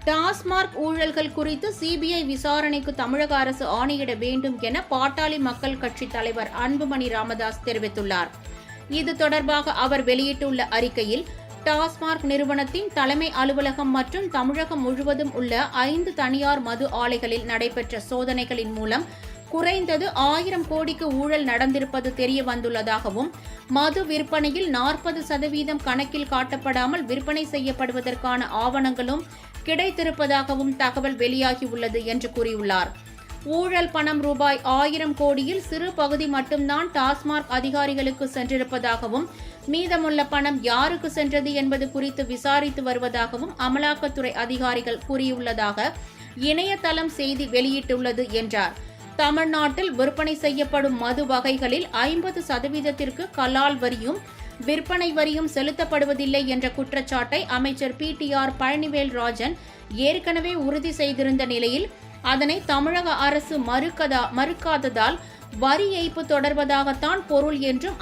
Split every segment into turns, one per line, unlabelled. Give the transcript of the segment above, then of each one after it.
டாஸ்மாக் ஊழல்கள் குறித்து சிபிஐ விசாரணைக்கு தமிழக அரசு ஆணையிட வேண்டும் என பாட்டாளி மக்கள் கட்சி தலைவர் அன்புமணி ராமதாஸ் தெரிவித்துள்ளார். இது தொடர்பாக அவர் வெளியிட்டுள்ள அறிக்கையில், டாஸ்மாக் நிறுவனத்தின் தலைமை அலுவலகம் மற்றும் தமிழகம் முழுவதும் உள்ள 5 தனியார் மது ஆலைகளில் நடைபெற்ற சோதனைகளின் மூலம் குறைந்தது 1000 கோடிக்கு ஊழல் நடந்திருப்பது தெரிய வந்துள்ளதாகவும், மது விற்பனையில் 40% கணக்கில் காட்டப்படாமல் விற்பனை செய்யப்படுவதற்கான ஆவணங்களும் கிடைத்திருப்பதாகவும் தகவல் வெளியாகியுள்ளது என்று கூறியுள்ளார். ஊழல் பணம் ரூபாய் 1000 கோடியில் சிறு பகுதி மட்டும்தான் டாஸ்மாக் அதிகாரிகளுக்கு சென்றிருப்பதாகவும், மீதமுள்ள பணம் யாருக்கு சென்றது என்பது குறித்து விசாரித்து வருவதாகவும் அமலாக்கத்துறை அதிகாரிகள் கூறியுள்ளதாக இணையதளம் செய்தி வெளியிட்டுள்ளது என்றார். தமிழ்நாட்டில் விற்பனை செய்யப்படும் மது வகைகளில் 50%க்கு கலால் வரியும் விற்பனை வரியும் செலுத்தப்படுவதில்லை என்ற குற்றச்சாட்டை அமைச்சர் PTR பழனிவேல் ராஜன் ஏற்கனவே உறுதி செய்திருந்த நிலையில், அதனை தமிழக அரசு மறுக்காததால் வரி ஏய்ப்பு தொடர்வதாகத்தான் பொருள் என்றும்,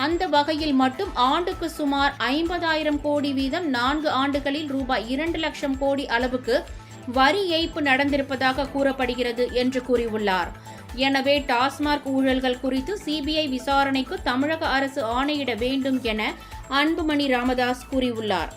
அந்த வகையில் மட்டும் ஆண்டுக்கு சுமார் 50,000 கோடி வீதம் 4 ஆண்டுகளில் ரூபாய் 2 லட்சம் கோடி அளவுக்கு வரி ஏய்ப்பு நடந்திருப்பதாக கூறப்படுகிறது என்று கூறியுள்ளார். எனவே டாஸ்மாக் ஊழல்கள் குறித்து சிபிஐ விசாரணைக்கு தமிழக அரசு ஆணையிட வேண்டும் என அன்புமணி ராமதாஸ் கூறியுள்ளார்.